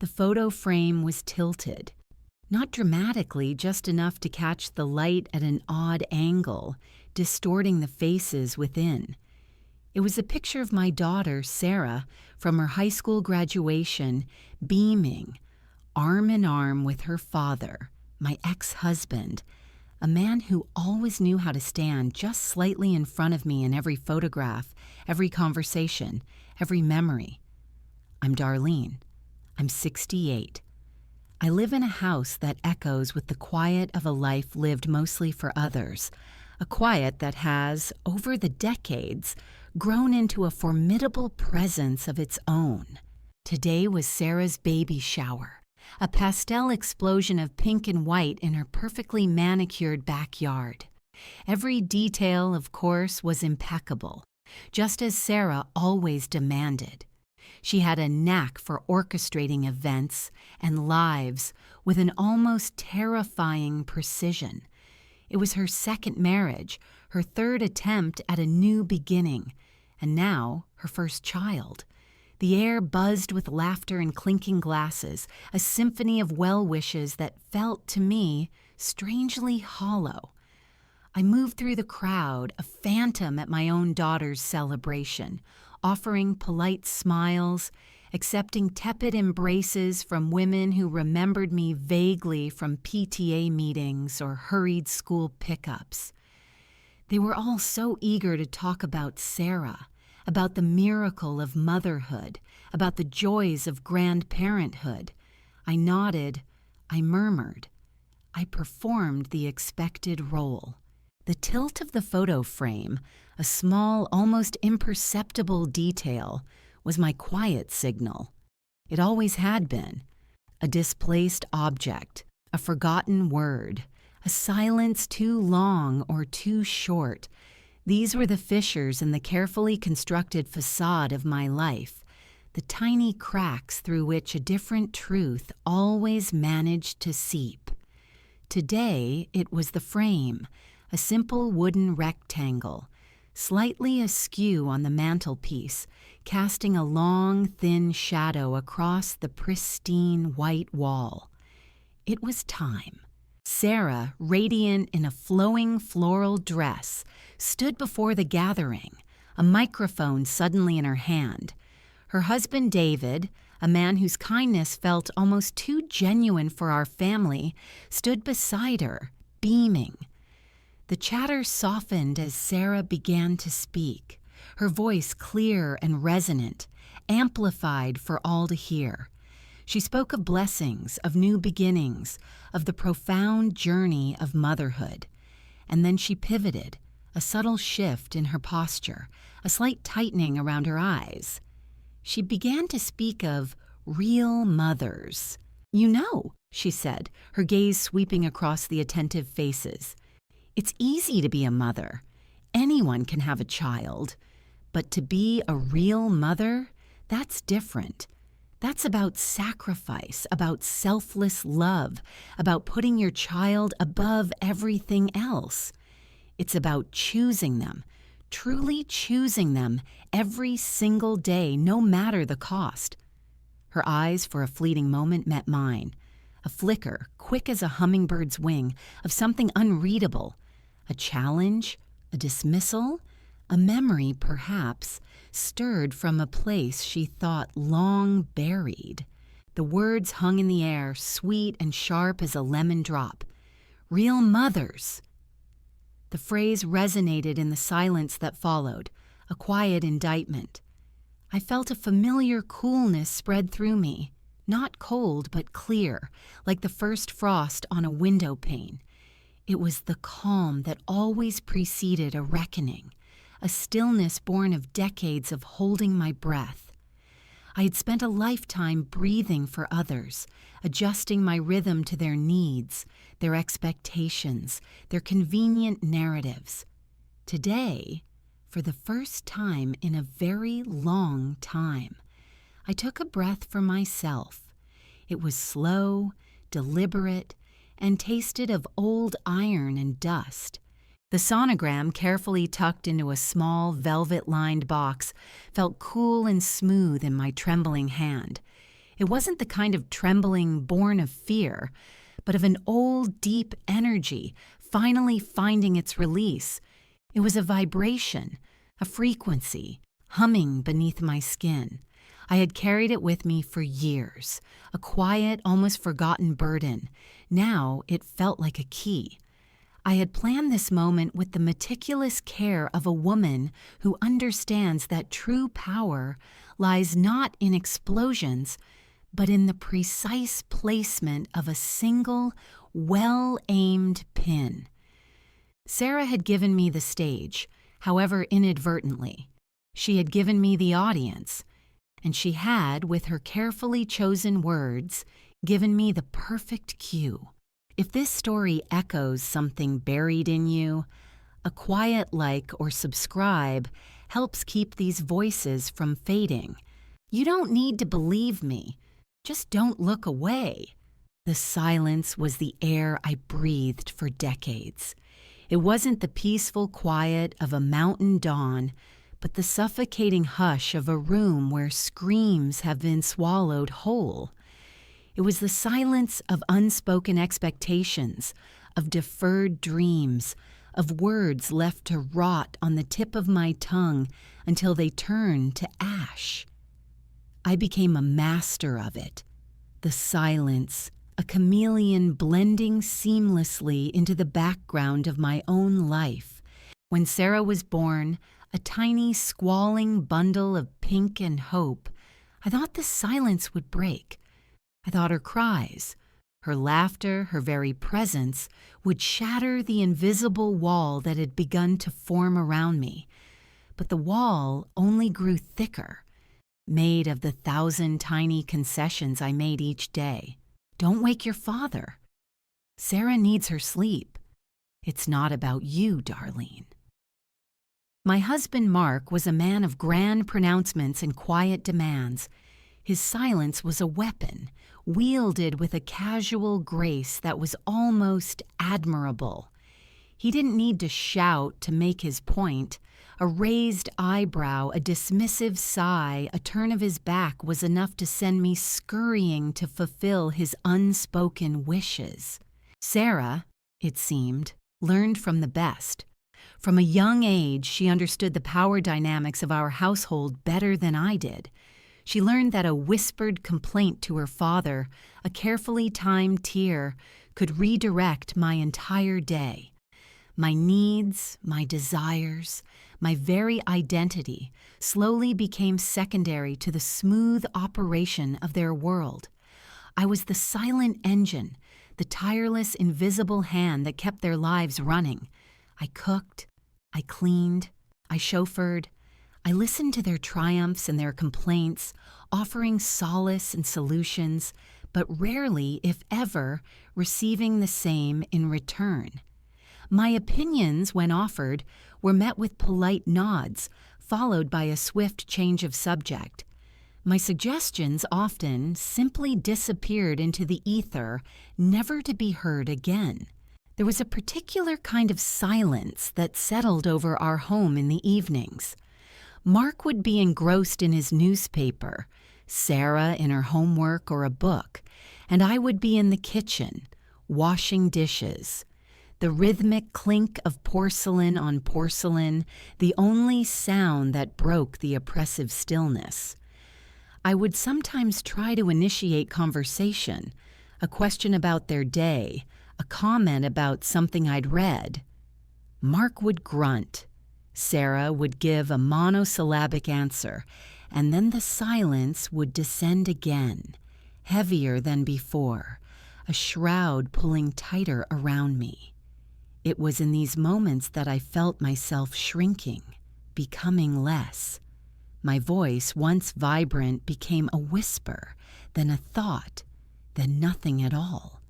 The photo frame was tilted. Not dramatically, just enough to catch the light at an odd angle, distorting the faces within. It was a picture of my daughter, Sarah, from her high school graduation, beaming, arm in arm with her father, my ex-husband, a man who always knew how to stand just slightly in front of me in every photograph, every conversation, every memory. I'm Darlene. I'm 68. I live in a house that echoes with the quiet of a life lived mostly for others, a quiet that has, over the decades, grown into a formidable presence of its own. Today was Sarah's baby shower, a pastel explosion of pink and white in her perfectly manicured backyard. Every detail, of course, was impeccable, just as Sarah always demanded. She had a knack for orchestrating events and lives with an almost terrifying precision. It was her second marriage, her third attempt at a new beginning, and now her first child. The air buzzed with laughter and clinking glasses, a symphony of well wishes that felt, to me, strangely hollow. I moved through the crowd, a phantom at my own daughter's celebration, offering polite smiles, accepting tepid embraces from women who remembered me vaguely from PTA meetings or hurried school pickups. They were all so eager to talk about Sarah, about the miracle of motherhood, about the joys of grandparenthood. I nodded, I murmured. I performed the expected role. The tilt of the photo frame, a small, almost imperceptible detail, was my quiet signal. It always had been. A displaced object, a forgotten word, a silence too long or too short. These were the fissures in the carefully constructed facade of my life, the tiny cracks through which a different truth always managed to seep. Today, it was the frame, a simple wooden rectangle, slightly askew on the mantelpiece, casting a long, thin shadow across the pristine white wall. It was time. Sarah, radiant in a flowing floral dress, stood before the gathering, a microphone suddenly in her hand. Her husband, David, a man whose kindness felt almost too genuine for our family, stood beside her, beaming. The chatter softened as Sarah began to speak, her voice clear and resonant, amplified for all to hear. She spoke of blessings, of new beginnings, of the profound journey of motherhood. And then she pivoted, a subtle shift in her posture, a slight tightening around her eyes. She began to speak of real mothers. "You know," she said, her gaze sweeping across the attentive faces. "It's easy to be a mother. Anyone can have a child. But to be a real mother, that's different. That's about sacrifice, about selfless love, about putting your child above everything else. It's about choosing them, truly choosing them every single day, no matter the cost." Her eyes for a fleeting moment met mine, a flicker, quick as a hummingbird's wing, of something unreadable. A challenge, a dismissal, a memory, perhaps, stirred from a place she thought long buried. The words hung in the air, sweet and sharp as a lemon drop. "Real mothers." The phrase resonated in the silence that followed, a quiet indictment. I felt a familiar coolness spread through me, not cold but clear, like the first frost on a window pane. It was the calm that always preceded a reckoning, a stillness born of decades of holding my breath. I had spent a lifetime breathing for others, adjusting my rhythm to their needs, their expectations, their convenient narratives. Today, for the first time in a very long time, I took a breath for myself. It was slow, deliberate, and tasted of old iron and dust. The sonogram, carefully tucked into a small, velvet-lined box, felt cool and smooth in my trembling hand. It wasn't the kind of trembling born of fear, but of an old, deep energy finally finding its release. It was a vibration, a frequency, humming beneath my skin. I had carried it with me for years, a quiet, almost forgotten burden. Now it felt like a key. I had planned this moment with the meticulous care of a woman who understands that true power lies not in explosions, but in the precise placement of a single, well-aimed pin. Sarah had given me the stage, however inadvertently. She had given me the audience, and she had, with her carefully chosen words, given me the perfect cue. If this story echoes something buried in you, a quiet like or subscribe helps keep these voices from fading. You don't need to believe me. Just don't look away. The silence was the air I breathed for decades. It wasn't the peaceful quiet of a mountain dawn, but the suffocating hush of a room where screams have been swallowed whole. It was the silence of unspoken expectations, of deferred dreams, of words left to rot on the tip of my tongue until they turned to ash. I became a master of it. The silence, a chameleon blending seamlessly into the background of my own life. When Sarah was born, a tiny squalling bundle of pink and hope, I thought the silence would break. I thought her cries, her laughter, her very presence would shatter the invisible wall that had begun to form around me. But the wall only grew thicker, made of the 1,000 tiny concessions I made each day. Don't wake your father. Sarah needs her sleep. It's not about you, Darlene. My husband Mark was a man of grand pronouncements and quiet demands. His silence was a weapon, wielded with a casual grace that was almost admirable. He didn't need to shout to make his point. A raised eyebrow, a dismissive sigh, a turn of his back was enough to send me scurrying to fulfill his unspoken wishes. Sarah, it seemed, learned from the best. From a young age, she understood the power dynamics of our household better than I did. She learned that a whispered complaint to her father, a carefully timed tear, could redirect my entire day. My needs, my desires, my very identity slowly became secondary to the smooth operation of their world. I was the silent engine, the tireless, invisible hand that kept their lives running. I cooked, I cleaned, I chauffeured. I listened to their triumphs and their complaints, offering solace and solutions, but rarely, if ever, receiving the same in return. My opinions, when offered, were met with polite nods, followed by a swift change of subject. My suggestions often simply disappeared into the ether, never to be heard again. There was a particular kind of silence that settled over our home in the evenings. Mark would be engrossed in his newspaper, Sarah in her homework or a book, and I would be in the kitchen, washing dishes. The rhythmic clink of porcelain on porcelain, the only sound that broke the oppressive stillness. I would sometimes try to initiate conversation, a question about their day, a comment about something I'd read. Mark would grunt. Sarah would give a monosyllabic answer, and then the silence would descend again, heavier than before, a shroud pulling tighter around me. It was in these moments that I felt myself shrinking, becoming less. My voice, once vibrant, became a whisper, then a thought, then nothing at all.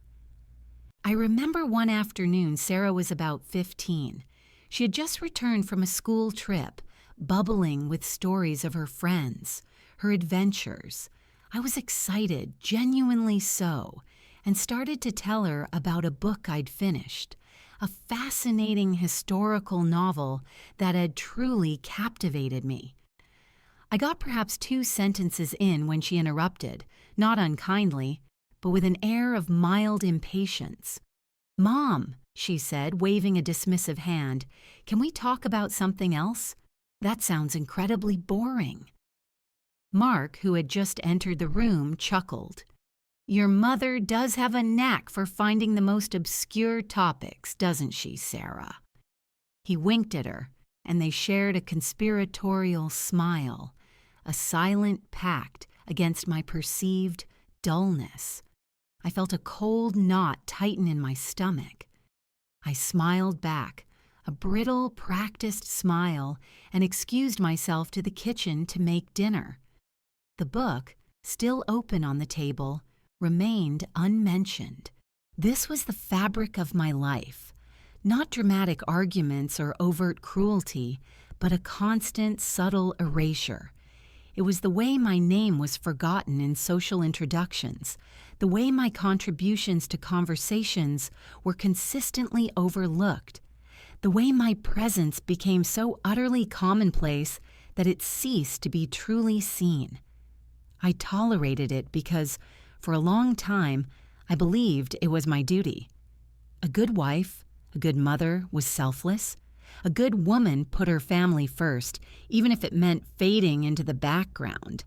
I remember one afternoon Sarah was about 15. She had just returned from a school trip, bubbling with stories of her friends, her adventures. I was excited, genuinely so, and started to tell her about a book I'd finished, a fascinating historical novel that had truly captivated me. I got perhaps 2 sentences in when she interrupted, not unkindly, but with an air of mild impatience. "Mom," she said, waving a dismissive hand, "can we talk about something else? That sounds incredibly boring." Mark, who had just entered the room, chuckled. "Your mother does have a knack for finding the most obscure topics, doesn't she, Sarah?" He winked at her, and they shared a conspiratorial smile, a silent pact against my perceived dullness. I felt a cold knot tighten in my stomach. I smiled back, a brittle, practiced smile, and excused myself to the kitchen to make dinner. The book, still open on the table, remained unmentioned. This was the fabric of my life. Not dramatic arguments or overt cruelty, but a constant, subtle erasure. It was the way my name was forgotten in social introductions, the way my contributions to conversations were consistently overlooked, the way my presence became so utterly commonplace that it ceased to be truly seen. I tolerated it because, for a long time, I believed it was my duty. A good wife, a good mother was selfless. A good woman put her family first, even if it meant fading into the background.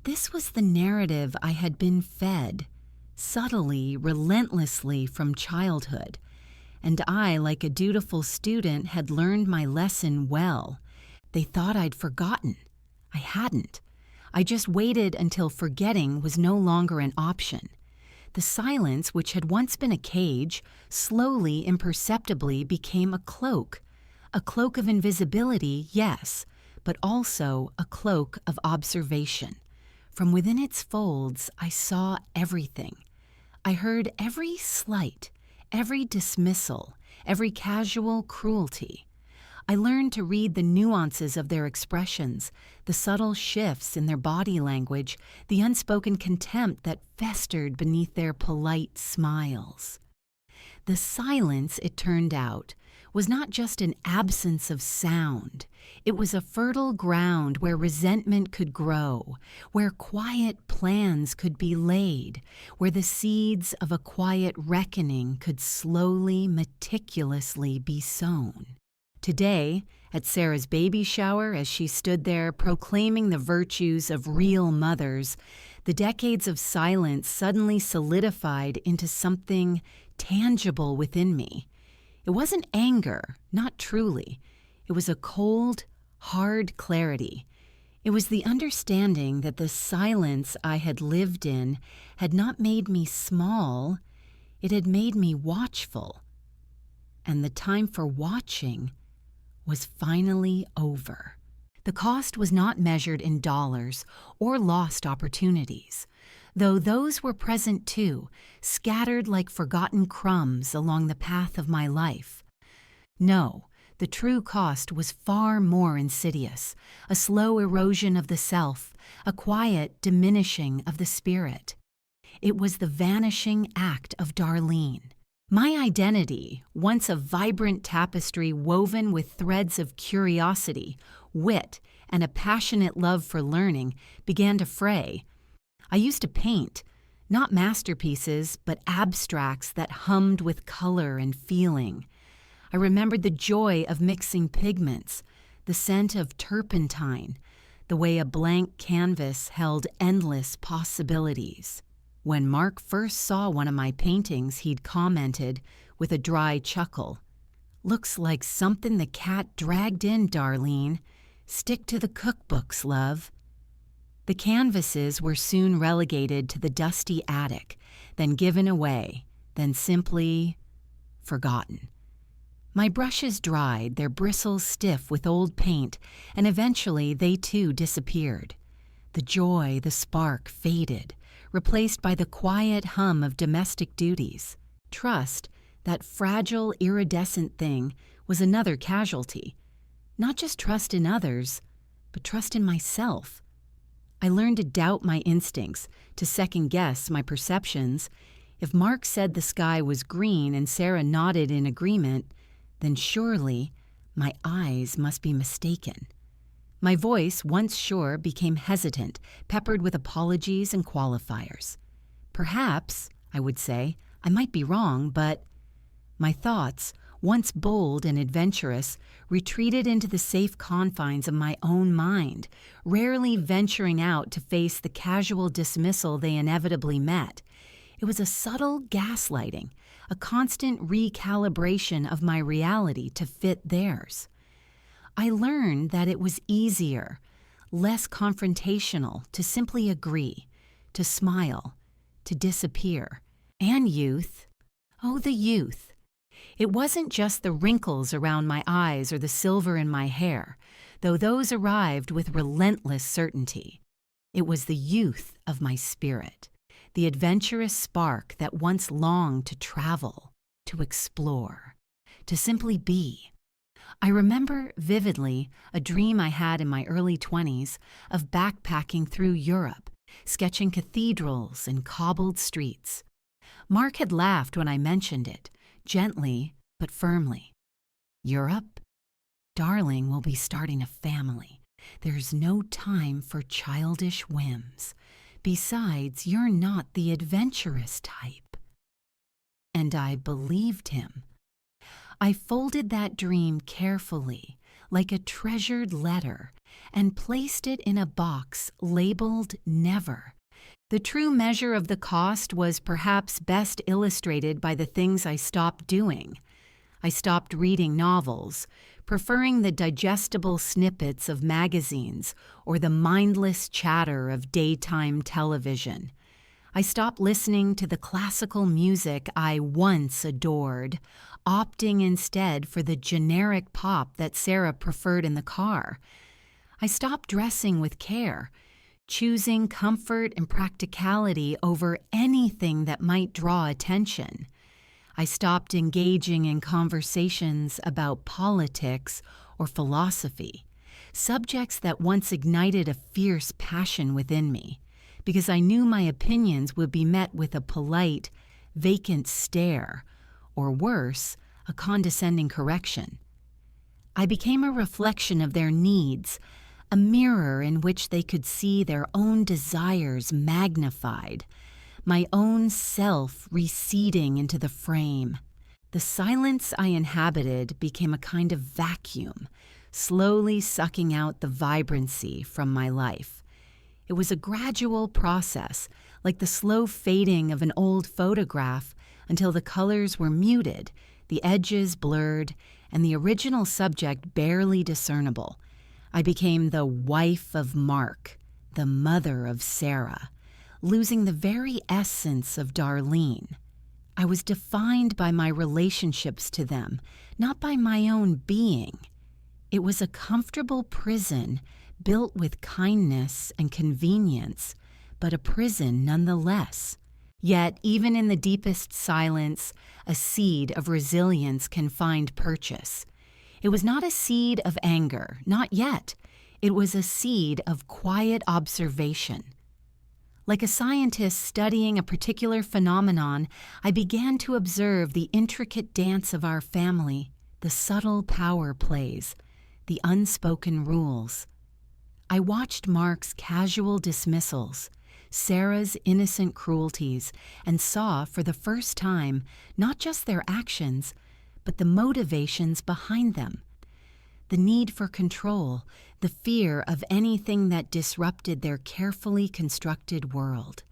This was the narrative I had been fed, subtly, relentlessly from childhood. And I, like a dutiful student, had learned my lesson well. They thought I'd forgotten. I hadn't. I just waited until forgetting was no longer an option. The silence, which had once been a cage, slowly, imperceptibly became a cloak of invisibility, yes, but also a cloak of observation. From within its folds, I saw everything. I heard every slight, every dismissal, every casual cruelty. I learned to read the nuances of their expressions, the subtle shifts in their body language, the unspoken contempt that festered beneath their polite smiles. The silence, it turned out, was not just an absence of sound. It was a fertile ground where resentment could grow, where quiet plans could be laid, where the seeds of a quiet reckoning could slowly, meticulously be sown. Today, at Sarah's baby shower, as she stood there proclaiming the virtues of real mothers, the decades of silence suddenly solidified into something tangible within me. It wasn't anger, not truly. It was a cold, hard clarity. It was the understanding that the silence I had lived in had not made me small, it had made me watchful. And the time for watching was finally over. The cost was not measured in dollars or lost opportunities, though those were present too, scattered like forgotten crumbs along the path of my life. No, the true cost was far more insidious, a slow erosion of the self, a quiet diminishing of the spirit. It was the vanishing act of Darlene. My identity, once a vibrant tapestry woven with threads of curiosity, wit, and a passionate love for learning, began to fray. I used to paint, not masterpieces, but abstracts that hummed with color and feeling. I remembered the joy of mixing pigments, the scent of turpentine, the way a blank canvas held endless possibilities. When Mark first saw one of my paintings, he'd commented, with a dry chuckle, "Looks like something the cat dragged in, Darlene. Stick to the cookbooks, love." The canvases were soon relegated to the dusty attic, then given away, then simply forgotten. My brushes dried, their bristles stiff with old paint, and eventually they too disappeared. The joy, the spark faded, replaced by the quiet hum of domestic duties. Trust, that fragile, iridescent thing, was another casualty. Not just trust in others, but trust in myself. I learned to doubt my instincts, to second-guess my perceptions. If Mark said the sky was green and Sarah nodded in agreement, then surely my eyes must be mistaken. My voice, once sure, became hesitant, peppered with apologies and qualifiers. Perhaps, I would say, I might be wrong, but my thoughts, once bold and adventurous, retreated into the safe confines of my own mind, rarely venturing out to face the casual dismissal they inevitably met. It was a subtle gaslighting, a constant recalibration of my reality to fit theirs. I learned that it was easier, less confrontational, to simply agree, to smile, to disappear. And youth, oh, the youth. It wasn't just the wrinkles around my eyes or the silver in my hair, though those arrived with relentless certainty. It was the youth of my spirit, the adventurous spark that once longed to travel, to explore, to simply be. I remember vividly a dream I had in my early 20s of backpacking through Europe, sketching cathedrals and cobbled streets. Mark had laughed when I mentioned it, gently but firmly. Europe? Darling, we'll be starting a family. There's no time for childish whims. Besides, you're not the adventurous type. And I believed him. I folded that dream carefully, like a treasured letter, and placed it in a box labeled Never. The true measure of the cost was perhaps best illustrated by the things I stopped doing. I stopped reading novels, preferring the digestible snippets of magazines or the mindless chatter of daytime television. I stopped listening to the classical music I once adored, opting instead for the generic pop that Sarah preferred in the car. I stopped dressing with care, choosing comfort and practicality over anything that might draw attention. I stopped engaging in conversations about politics or philosophy, subjects that once ignited a fierce passion within me, because I knew my opinions would be met with a polite, vacant stare, or worse, a condescending correction. I became a reflection of their needs, a mirror in which they could see their own desires magnified, my own self receding into the frame. The silence I inhabited became a kind of vacuum, slowly sucking out the vibrancy from my life. It was a gradual process, like the slow fading of an old photograph, until the colors were muted, the edges blurred, and the original subject barely discernible. I became the wife of Mark, the mother of Sarah, losing the very essence of Darlene. I was defined by my relationships to them, not by my own being. It was a comfortable prison built with kindness and convenience, but a prison nonetheless. Yet, even in the deepest silence, a seed of resilience can find purchase. It was not a seed of anger, not yet. It was a seed of quiet observation. Like a scientist studying a particular phenomenon, I began to observe the intricate dance of our family, the subtle power plays, the unspoken rules. I watched Mark's casual dismissals, Sarah's innocent cruelties, and saw for the first time not just their actions, but the motivations behind them. The need for control, the fear of anything that disrupted their carefully constructed world,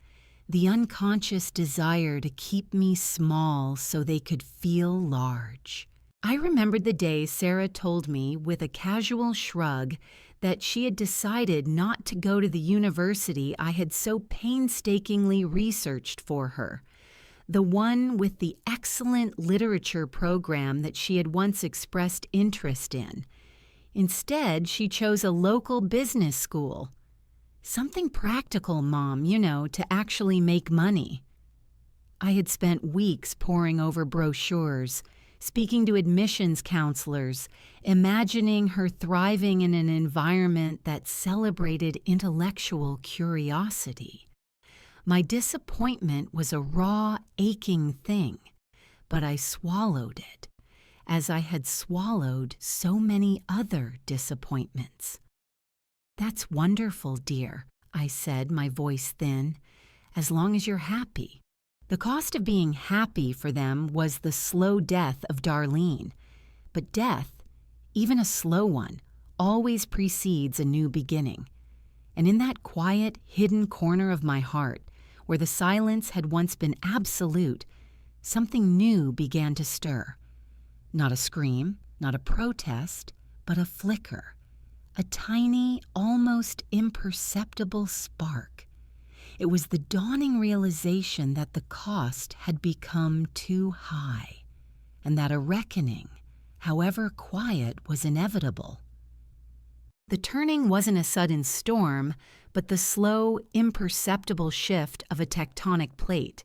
the unconscious desire to keep me small so they could feel large. I remembered the day Sarah told me with a casual shrug that she had decided not to go to the university I had so painstakingly researched for her, the one with the excellent literature program that she had once expressed interest in. Instead, she chose a local business school. Something practical, Mom, to actually make money. I had spent weeks poring over brochures, speaking to admissions counselors, imagining her thriving in an environment that celebrated intellectual curiosity. My disappointment was a raw, aching thing, but I swallowed it, as I had swallowed so many other disappointments. "That's wonderful, dear," I said, my voice thin, "as long as you're happy." The cost of being happy for them was the slow death of Darlene. But death, even a slow one, always precedes a new beginning. And in that quiet, hidden corner of my heart, where the silence had once been absolute, something new began to stir. Not a scream, not a protest, but a flicker. A tiny, almost imperceptible spark. It was the dawning realization that the cost had become too high, and that a reckoning, however quiet, was inevitable. The turning wasn't a sudden storm, but the slow, imperceptible shift of a tectonic plate.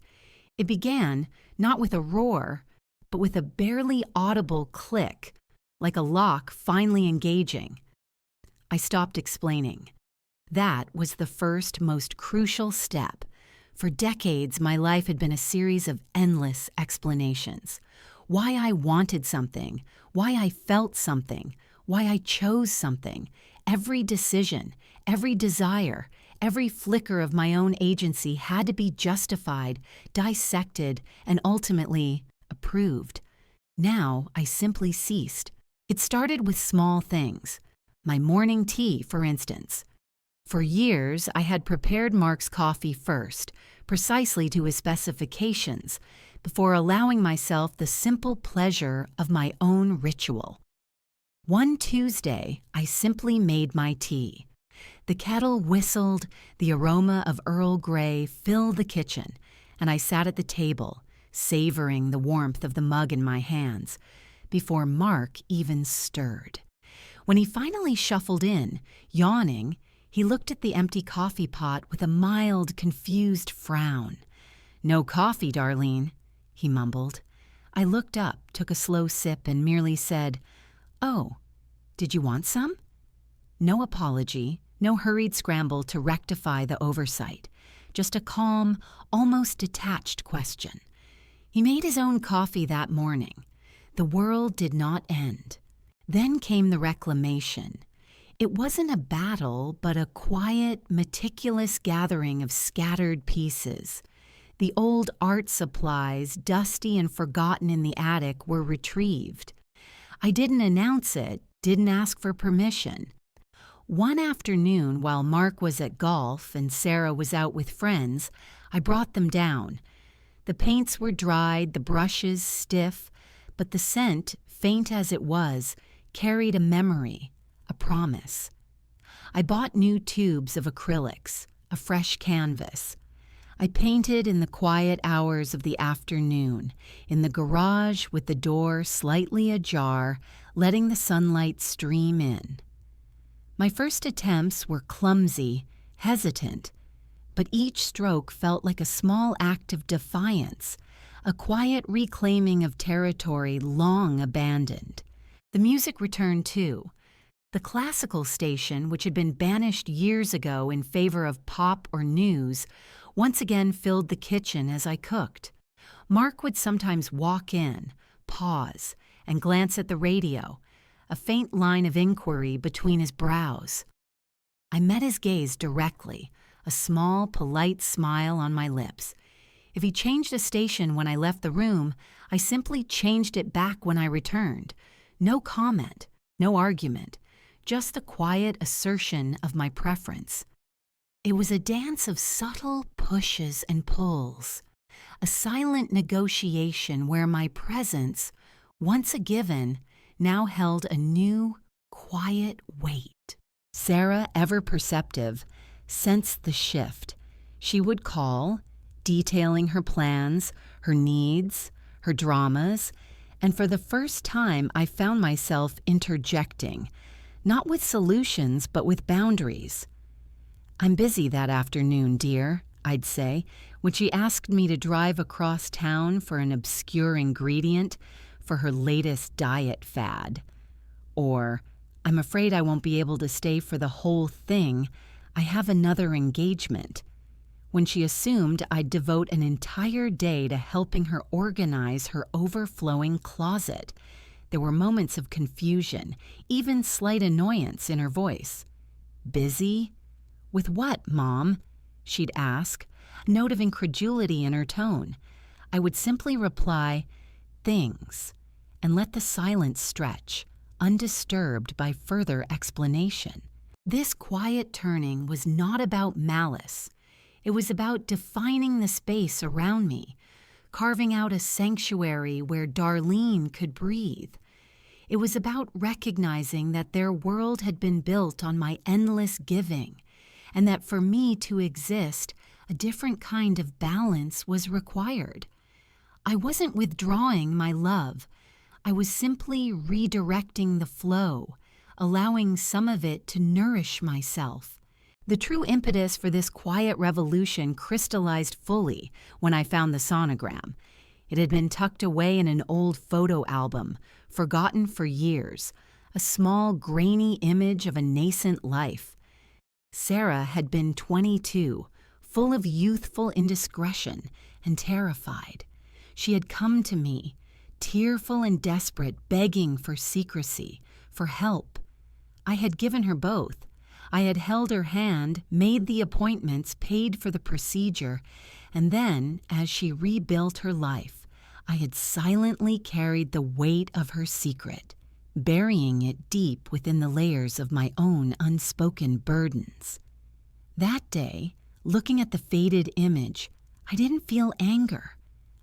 It began, not with a roar, but with a barely audible click, like a lock finally engaging. I stopped explaining. That was the first, most crucial step. For decades, my life had been a series of endless explanations. Why I wanted something, why I felt something, why I chose something. Every decision, every desire, every flicker of my own agency had to be justified, dissected, and ultimately approved. Now I simply ceased. It started with small things. My morning tea, for instance. For years, I had prepared Mark's coffee first, precisely to his specifications, before allowing myself the simple pleasure of my own ritual. One Tuesday, I simply made my tea. The kettle whistled, the aroma of Earl Grey filled the kitchen, and I sat at the table, savoring the warmth of the mug in my hands, before Mark even stirred. When he finally shuffled in, yawning, he looked at the empty coffee pot with a mild, confused frown. "No coffee, Darlene," he mumbled. I looked up, took a slow sip, and merely said, "Oh, did you want some?" No apology, no hurried scramble to rectify the oversight. Just a calm, almost detached question. He made his own coffee that morning. The world did not end. Then came the reclamation. It wasn't a battle, but a quiet, meticulous gathering of scattered pieces. The old art supplies, dusty and forgotten in the attic, were retrieved. I didn't announce it, didn't ask for permission. One afternoon, while Mark was at golf and Sarah was out with friends, I brought them down. The paints were dried, the brushes stiff, but the scent, faint as it was, carried a memory, a promise. I bought new tubes of acrylics, a fresh canvas. I painted in the quiet hours of the afternoon, in the garage with the door slightly ajar, letting the sunlight stream in. My first attempts were clumsy, hesitant, but each stroke felt like a small act of defiance, a quiet reclaiming of territory long abandoned. The music returned too. The classical station, which had been banished years ago in favor of pop or news, once again filled the kitchen as I cooked. Mark would sometimes walk in, pause, and glance at the radio, a faint line of inquiry between his brows. I met his gaze directly, a small, polite smile on my lips. If he changed a station when I left the room, I simply changed it back when I returned. No comment, no argument, just the quiet assertion of my preference. It was a dance of subtle pushes and pulls, a silent negotiation where my presence, once a given, now held a new, quiet weight. Sarah, ever perceptive, sensed the shift. She would call, detailing her plans, her needs, her dramas, and for the first time I found myself interjecting, not with solutions but with boundaries. "I'm busy that afternoon, dear," I'd say, when she asked me to drive across town for an obscure ingredient for her latest diet fad. Or, "I'm afraid I won't be able to stay for the whole thing. I have another engagement." When she assumed I'd devote an entire day to helping her organize her overflowing closet. There were moments of confusion, even slight annoyance in her voice. Busy? With what, Mom? She'd ask, a note of incredulity in her tone. I would simply reply, things, and let the silence stretch, undisturbed by further explanation. This quiet turning was not about malice. It was about defining the space around me, carving out a sanctuary where Darlene could breathe. It was about recognizing that their world had been built on my endless giving, and that for me to exist, a different kind of balance was required. I wasn't withdrawing my love. I was simply redirecting the flow, allowing some of it to nourish myself. The true impetus for this quiet revolution crystallized fully when I found the sonogram. It had been tucked away in an old photo album, forgotten for years, a small, grainy image of a nascent life. Sarah had been 22, full of youthful indiscretion and terrified. She had come to me, tearful and desperate, begging for secrecy, for help. I had given her both. I had held her hand, made the appointments, paid for the procedure, and then, as she rebuilt her life, I had silently carried the weight of her secret, burying it deep within the layers of my own unspoken burdens. That day, looking at the faded image, I didn't feel anger.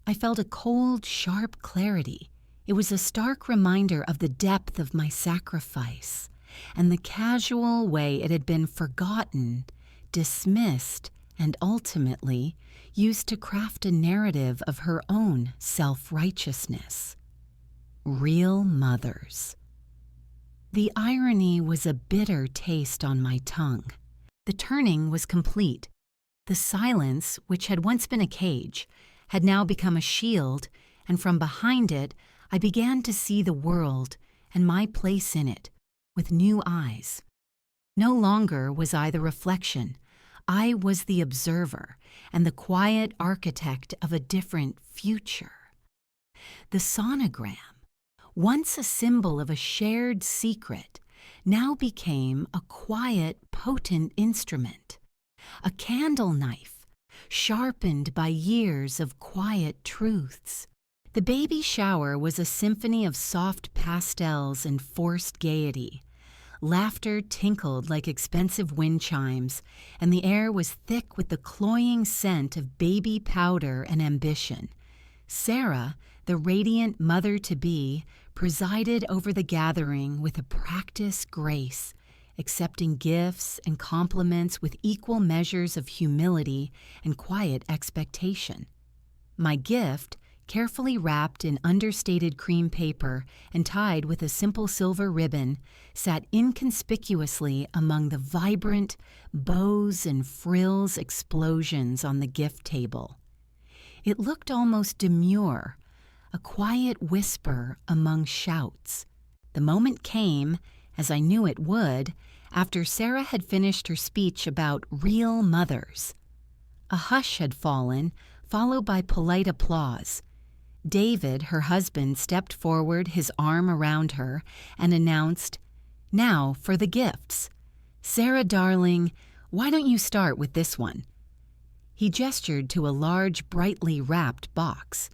I felt a cold, sharp clarity. It was a stark reminder of the depth of my sacrifice and the casual way it had been forgotten, dismissed, and ultimately used to craft a narrative of her own self-righteousness. Real mothers. The irony was a bitter taste on my tongue. The turning was complete. The silence, which had once been a cage, had now become a shield, and from behind it I began to see the world and my place in it with new eyes. No longer was I the reflection. I was the observer and the quiet architect of a different future. The sonogram, once a symbol of a shared secret, now became a quiet, potent instrument, a candle knife, sharpened by years of quiet truths. The baby shower was a symphony of soft pastels and forced gaiety. Laughter tinkled like expensive wind chimes, and the air was thick with the cloying scent of baby powder and ambition. Sarah, the radiant mother-to-be, presided over the gathering with a practiced grace, accepting gifts and compliments with equal measures of humility and quiet expectation. My gift, carefully wrapped in understated cream paper and tied with a simple silver ribbon, sat inconspicuously among the vibrant bows and frills explosions on the gift table. It looked almost demure, a quiet whisper among shouts. The moment came, as I knew it would, after Sarah had finished her speech about real mothers. A hush had fallen, followed by polite applause. David, her husband, stepped forward, his arm around her, and announced, "Now for the gifts. Sarah, darling, why don't you start with this one?" He gestured to a large, brightly wrapped box.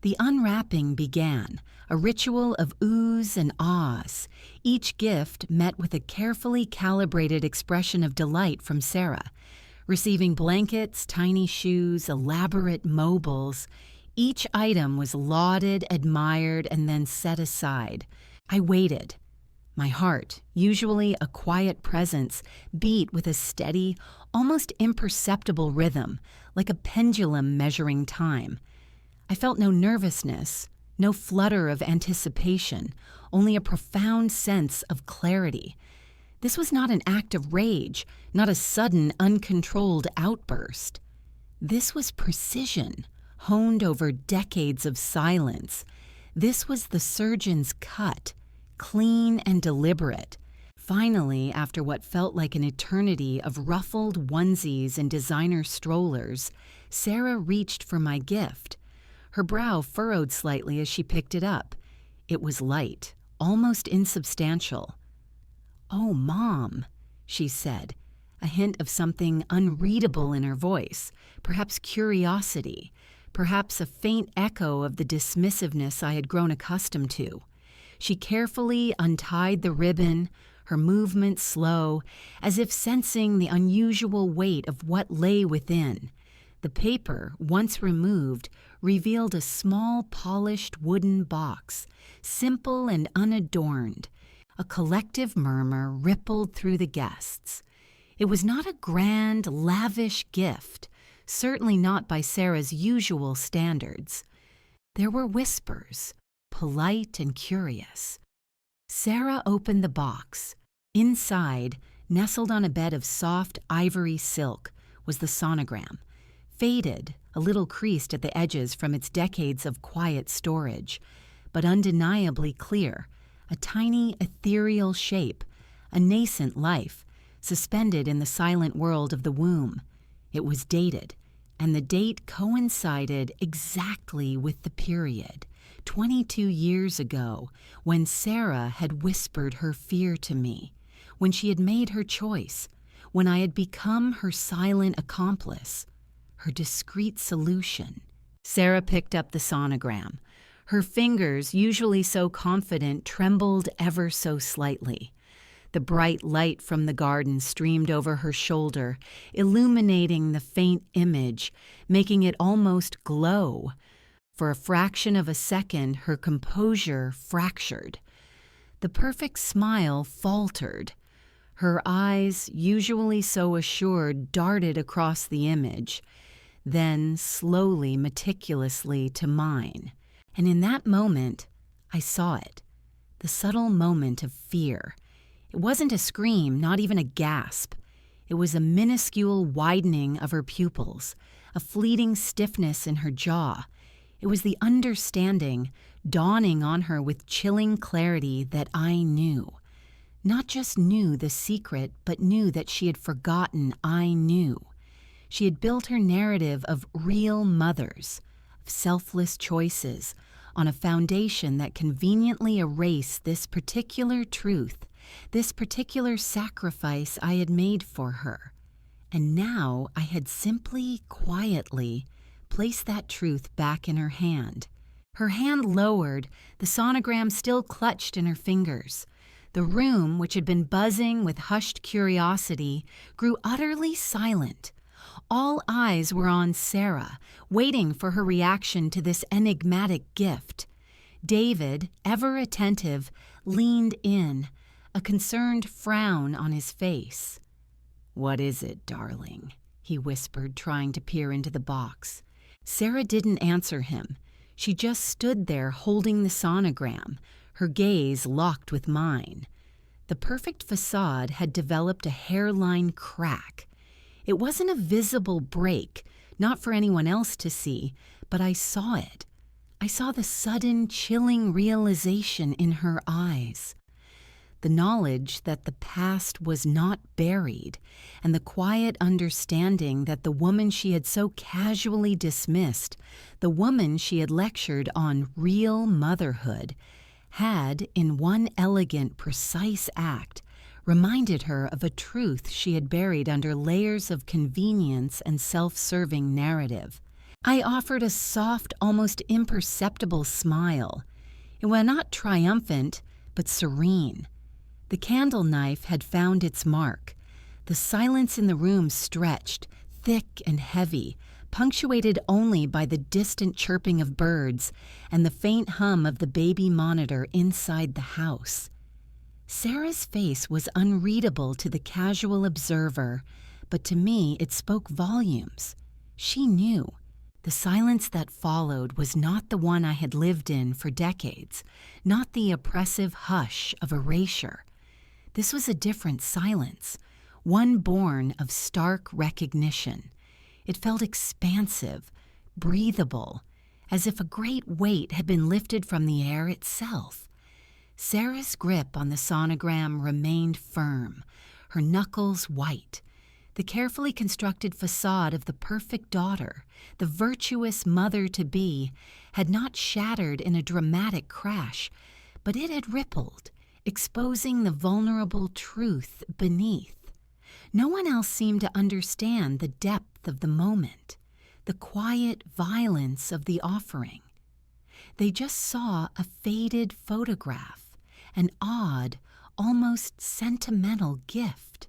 The unwrapping began, a ritual of oohs and ahs, each gift met with a carefully calibrated expression of delight from Sarah. Receiving blankets, tiny shoes, elaborate mobiles, each item was lauded, admired, and then set aside. I waited. My heart, usually a quiet presence, beat with a steady, almost imperceptible rhythm, like a pendulum measuring time. I felt no nervousness, no flutter of anticipation, only a profound sense of clarity. This was not an act of rage, not a sudden, uncontrolled outburst. This was precision, honed over decades of silence. This was the surgeon's cut, clean and deliberate. Finally, after what felt like an eternity of ruffled onesies and designer strollers, Sarah reached for my gift. Her brow furrowed slightly as she picked it up. It was light, almost insubstantial. "Oh, Mom," she said, a hint of something unreadable in her voice, perhaps curiosity, perhaps a faint echo of the dismissiveness I had grown accustomed to. She carefully untied the ribbon, her movement slow, as if sensing the unusual weight of what lay within. The paper, once removed, revealed a small polished wooden box, simple and unadorned. A collective murmur rippled through the guests. It was not a grand, lavish gift, certainly not by Sarah's usual standards. There were whispers, polite and curious. Sarah opened the box. Inside, nestled on a bed of soft ivory silk, was the sonogram, faded, a little creased at the edges from its decades of quiet storage, but undeniably clear, a tiny ethereal shape, a nascent life, suspended in the silent world of the womb. It was dated, and the date coincided exactly with the period, 22 years ago, when Sarah had whispered her fear to me, when she had made her choice, when I had become her silent accomplice, her discreet solution. Sarah picked up the sonogram. Her fingers, usually so confident, trembled ever so slightly. The bright light from the garden streamed over her shoulder, illuminating the faint image, making it almost glow. For a fraction of a second, her composure fractured. The perfect smile faltered. Her eyes, usually so assured, darted across the image, then slowly, meticulously to mine. And in that moment, I saw it, the subtle moment of fear. It wasn't a scream, not even a gasp. It was a minuscule widening of her pupils, a fleeting stiffness in her jaw. It was the understanding, dawning on her with chilling clarity, that I knew. Not just knew the secret, but knew that she had forgotten I knew. She had built her narrative of real mothers, of selfless choices, on a foundation that conveniently erased this particular truth, this particular sacrifice I had made for her. And now I had simply, quietly, placed that truth back in her hand. Her hand lowered, the sonogram still clutched in her fingers. The room, which had been buzzing with hushed curiosity, grew utterly silent. All eyes were on Sarah, waiting for her reaction to this enigmatic gift. David, ever attentive, leaned in, a concerned frown on his face. "What is it, darling?" he whispered, trying to peer into the box. Sarah didn't answer him. She just stood there holding the sonogram, her gaze locked with mine. The perfect facade had developed a hairline crack. It wasn't a visible break, not for anyone else to see, but I saw it. I saw the sudden, chilling realization in her eyes. The knowledge that the past was not buried, and the quiet understanding that the woman she had so casually dismissed, the woman she had lectured on real motherhood, had, in one elegant, precise act, reminded her of a truth she had buried under layers of convenience and self-serving narrative. I offered a soft, almost imperceptible smile. It was not triumphant, but serene. The candle knife had found its mark. The silence in the room stretched, thick and heavy, punctuated only by the distant chirping of birds and the faint hum of the baby monitor inside the house. Sarah's face was unreadable to the casual observer, but to me it spoke volumes. She knew. The silence that followed was not the one I had lived in for decades, not the oppressive hush of erasure. This was a different silence, one born of stark recognition. It felt expansive, breathable, as if a great weight had been lifted from the air itself. Sarah's grip on the sonogram remained firm, her knuckles white. The carefully constructed facade of the perfect daughter, the virtuous mother-to-be, had not shattered in a dramatic crash, but it had rippled, exposing the vulnerable truth beneath. No one else seemed to understand the depth of the moment, the quiet violence of the offering. They just saw a faded photograph, an odd, almost sentimental gift.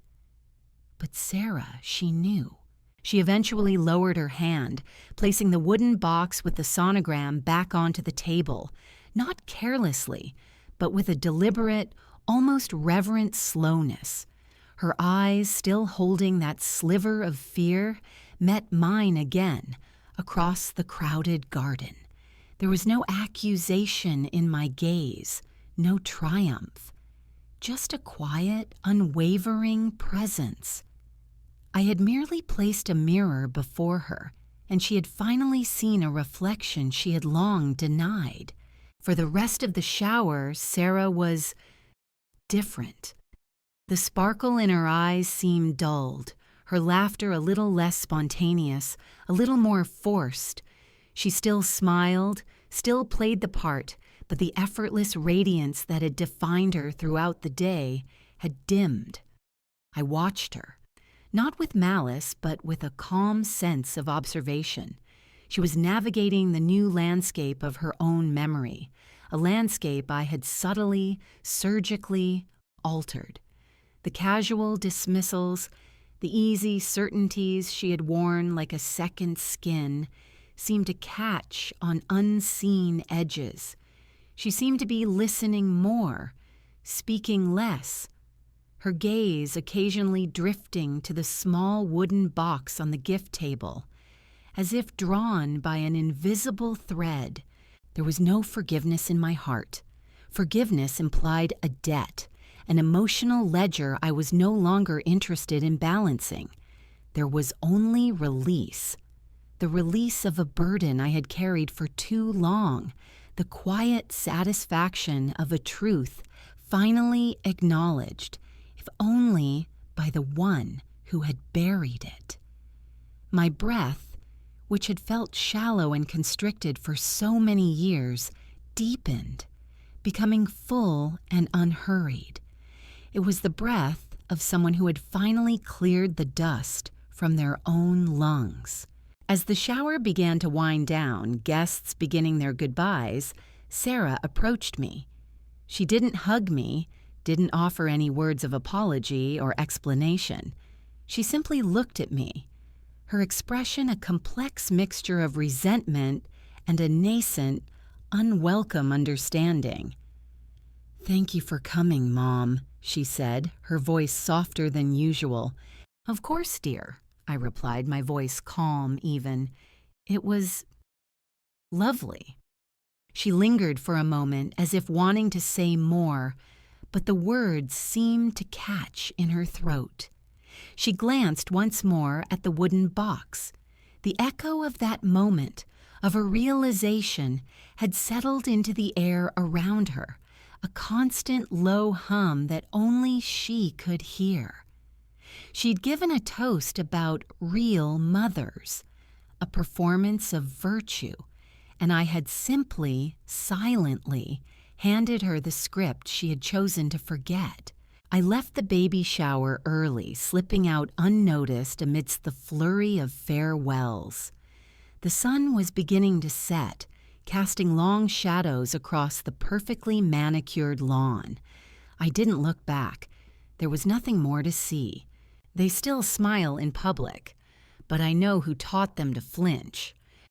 But Sarah, she knew. She eventually lowered her hand, placing the wooden box with the sonogram back onto the table, not carelessly, but with a deliberate, almost reverent slowness. Her eyes, still holding that sliver of fear, met mine again, across the crowded garden. There was no accusation in my gaze, no triumph, just a quiet, unwavering presence. I had merely placed a mirror before her, and she had finally seen a reflection she had long denied. For the rest of the shower, Sarah was different. The sparkle in her eyes seemed dulled, her laughter a little less spontaneous, a little more forced. She still smiled, still played the part, but the effortless radiance that had defined her throughout the day had dimmed. I watched her. Not with malice, but with a calm sense of observation. She was navigating the new landscape of her own memory, a landscape I had subtly, surgically altered. The casual dismissals, the easy certainties she had worn like a second skin, seemed to catch on unseen edges. She seemed to be listening more, speaking less, her gaze occasionally drifting to the small wooden box on the gift table. As if drawn by an invisible thread, there was no forgiveness in my heart. Forgiveness implied a debt, an emotional ledger I was no longer interested in balancing. There was only release. The release of a burden I had carried for too long, the quiet satisfaction of a truth finally acknowledged, if only by the one who had buried it. My breath, which had felt shallow and constricted for so many years, deepened, becoming full and unhurried. It was the breath of someone who had finally cleared the dust from their own lungs. As the shower began to wind down, guests beginning their goodbyes, Sarah approached me. She didn't hug me, didn't offer any words of apology or explanation. She simply looked at me, her expression a complex mixture of resentment and a nascent, unwelcome understanding. "Thank you for coming, Mom," she said, her voice softer than usual. "Of course, dear," I replied, my voice calm even. "It was lovely." She lingered for a moment as if wanting to say more, but the words seemed to catch in her throat. She glanced once more at the wooden box. The echo of that moment, of a realization, had settled into the air around her, a constant low hum that only she could hear. She'd given a toast about real mothers, a performance of virtue, and I had simply, silently, handed her the script she had chosen to forget. I left the baby shower early, slipping out unnoticed amidst the flurry of farewells. The sun was beginning to set, casting long shadows across the perfectly manicured lawn. I didn't look back. There was nothing more to see. They still smile in public, but I know who taught them to flinch.